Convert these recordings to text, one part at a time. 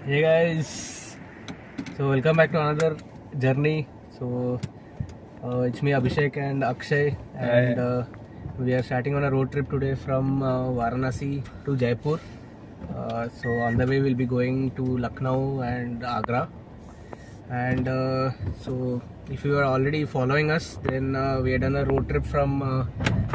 Hey guys, so welcome back to another journey. It's me Abhishek and Akshay, and we are starting on a road trip today from Varanasi to Jaipur. So on the way we'll be going to Lucknow and Agra. And so if you are already following us, then we had done a road trip from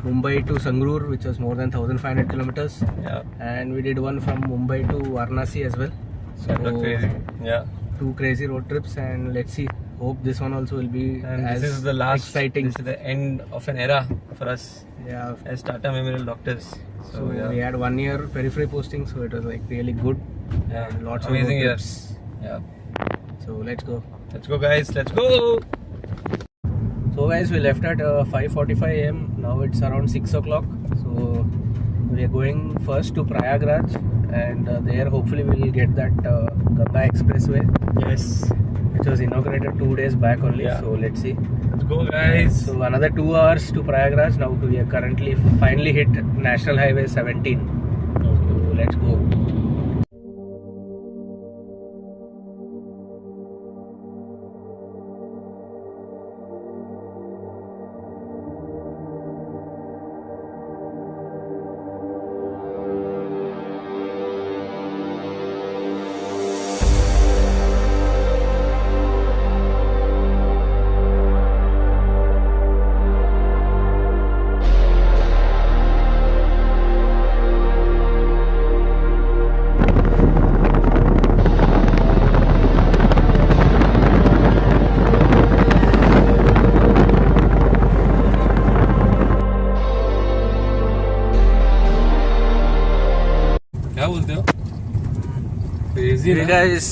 Mumbai to Sangrur, which was more than 1500 kilometers. Yeah, And we did one from Mumbai to Varanasi as well. So that looked crazy. Yeah, two crazy road trips, and let's see, hope this one also will be and as this is the last. exciting. This is the end of an era for us Yeah, as Tata Memorial Doctors. so yeah, we had 1 year periphery posting, so it was like really good. yeah, And lots amazing of road years. Yeah, trips. So let's go. let's go, guys. Let's go. So guys, we left at 5:45 a.m. Now it's around 6 o'clock. So we are going first to Prayagraj, and there hopefully we will get that Ganga Expressway, Yes, which was inaugurated 2 days back only. Yeah. So let's see. let's go, guys. So another 2 hours to Prayagraj. Now we are currently finally hit National Highway 17. So let's go. क्या बोलते हो? Crazy, Hey ना? guys,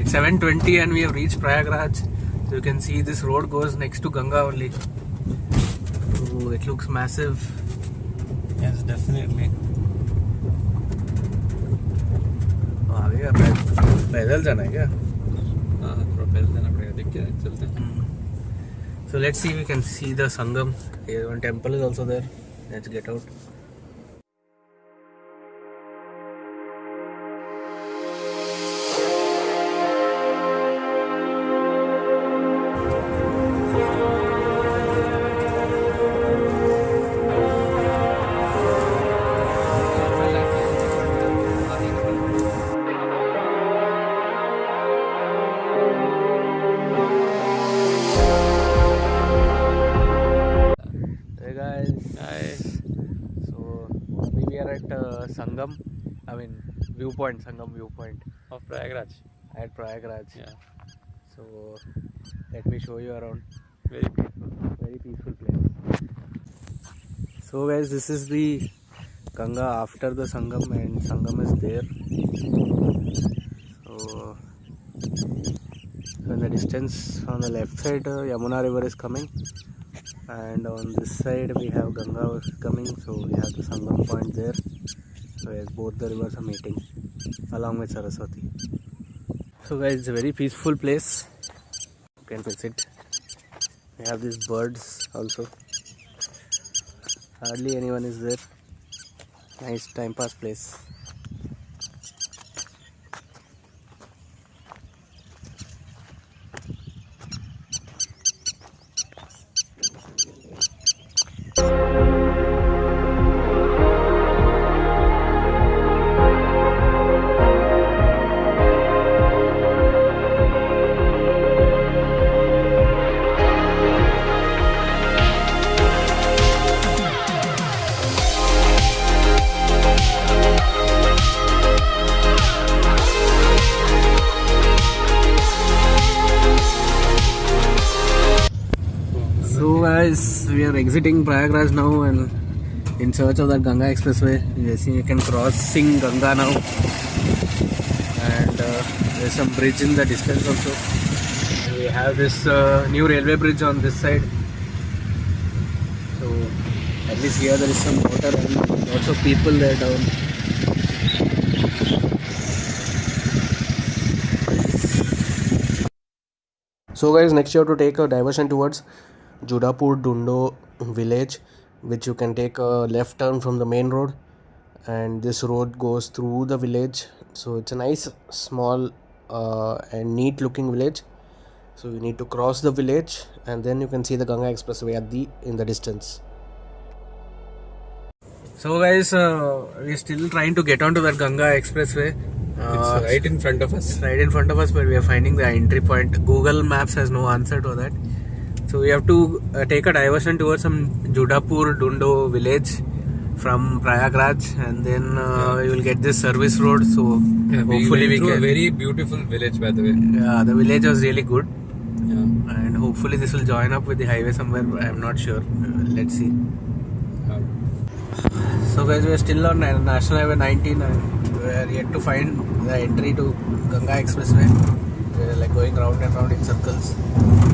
it's 7:20 and we have reached Prayagraj. So you can see this road goes next to Ganga only. So it looks massive. Yes, definitely. आगे का पैदल जाना है क्या? हाँ, थोड़ा पैदल जाना पड़ेगा. देख के चलते हैं. So let's see if we can see the Sangam. Here one temple is also there. Let's get out. Hey guys. Hi. So we are at Sangam. I mean viewpoint, Sangam viewpoint Of Prayagraj. at Prayagraj. Yeah. So let me show you around. Very peaceful. Very peaceful place. So guys, this is the Ganga after the Sangam, and Sangam is there. So in the distance on the left side Yamuna river is coming, and on this side we have Ganga coming. So we have the Sangam point there, where both the rivers are meeting along with Saraswati. So guys, it's a very peaceful place. You can visit. We have these birds also. Hardly anyone is there. Nice time pass place. So guys, we are exiting Prayagraj now and in search of that Ganga Expressway. You see, you can crossing Ganga now, and there's some bridge in the distance also. And we have this new railway bridge on this side. So at least here there is some water and lots of people there down. So guys, next you have to take a diversion towards Judapur Dundo village, which you can take a left turn from the main road, and this road goes through the village So it's a nice, small, and neat looking village. So you need to cross the village, and then you can see the Ganga Expressway in the distance. So guys, we're still trying to get onto that Ganga Expressway. It's right in front of us. Right in front of us, but we are finding the entry point. Google Maps has no answer to that. So we have to take a diversion towards some Judapur Dundo village from Prayagraj, and then we will get this service road. So Yeah, hopefully we through a can. very beautiful village, by the way. Yeah, the village was really good, Yeah. and hopefully this will join up with the highway somewhere. I am not sure. Let's see. So guys, we are still on National Highway 19, and we are yet to find the entry to Ganga Expressway. We are like going round and round in circles.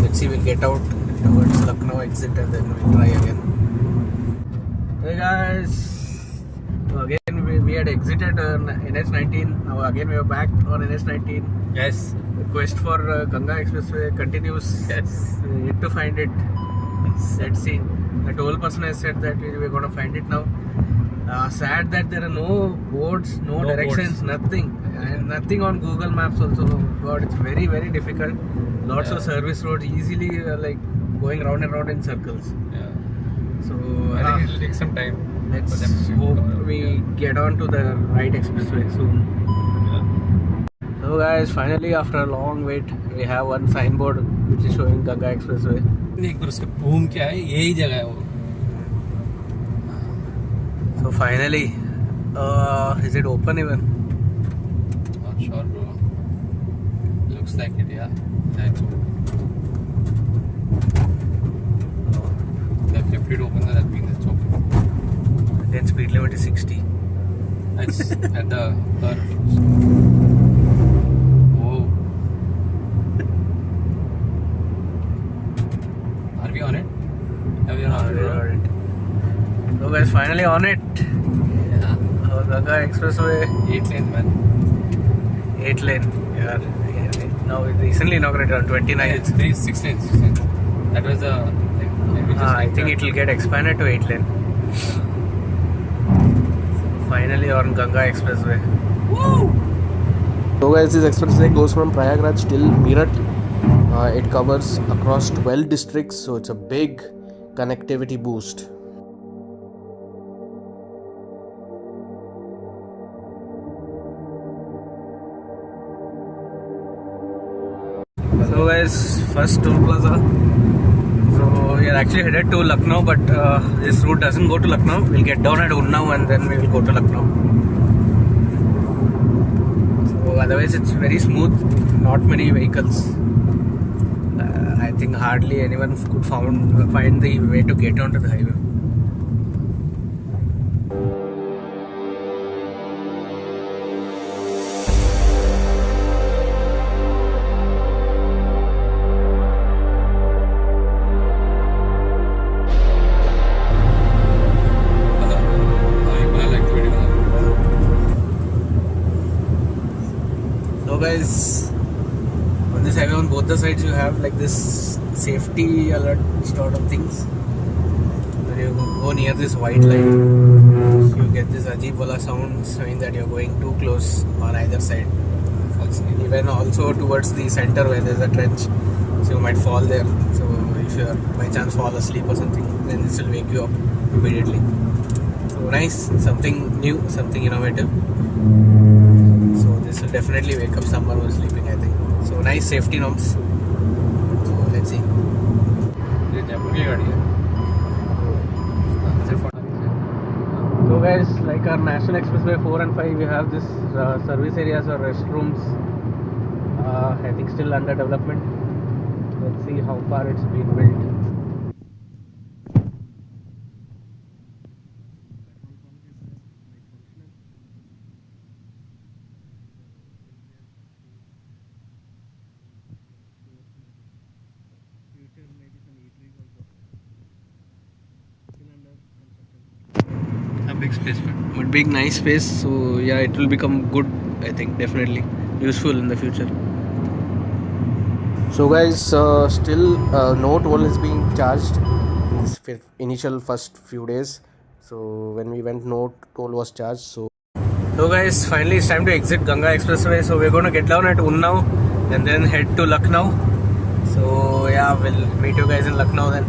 Let's see, we'll get out towards Lucknow exit and then we'll try again. Hey guys, so again we had exited NH19. Now again we are back on NH19. Yes. The quest for Ganga Expressway continues. Yes. We yet to find it. Let's see. The toll person has said that we're going to find it now. Sad that there are no boards, no directions, nothing, and nothing on Google Maps also. God, it's very, very difficult. Lots of service roads, easily like going round and round in circles. Yeah. So I think it'll take some time. let's for them to hope we get on to the right expressway soon. Yeah. So guys, finally after a long wait, we have one signboard which is showing Ganga Expressway. एक बार उसके घूम के आए, यही जगह है वो. So finally, is it open even? Not sure, bro. Looks like it, yeah. That's open. They've kept it open, so that means it's open. Then speed limit is 60. It's at the curve. Whoa. Are we on it? Have we on it? So guys, finally on it. Yeah. Ganga Expressway, 8 lane, man. 8 lane. Yeah. Now it recently inaugurated on 29. It's 6 lanes. 6 lanes. That was the. I think it will get expanded to 8 lane. Finally on Ganga Expressway. Woo! So guys, this expressway goes from Prayagraj till Meerut. It covers across 12 districts, so it's a big connectivity boost. So guys, first toll plaza. So we are actually headed to Lucknow, but this route doesn't go to Lucknow. We'll get down at Unnao and then we will go to Lucknow. So otherwise it's very smooth, not many vehicles. I think hardly anyone could find the way to get onto the highway. So guys, on this highway on both the sides you have like this safety alert sort of things. When you go near this white line, you get this Ajib wala sound showing that you're going too close on either side. Even also towards the center where there's a trench, so you might fall there. So if you by chance fall asleep or something, then this will wake you up immediately. So nice, something new, something innovative. So this will definitely wake up someone who's sleeping, I think. So nice safety norms. So let's see. So guys, like our National Expressway 4 and 5, we have this service areas or restrooms. I think still under development. Let's see how far it's been built. A big space, But big nice space, so yeah, it will become good, I think, definitely useful in the future. So guys, still no toll is being charged in this initial first few days. So when we went, no toll was charged. So So guys, finally it's time to exit Ganga Expressway. So we're going to get down at Unnao and then head to Lucknow. So yeah, we'll meet you guys in Lucknow then.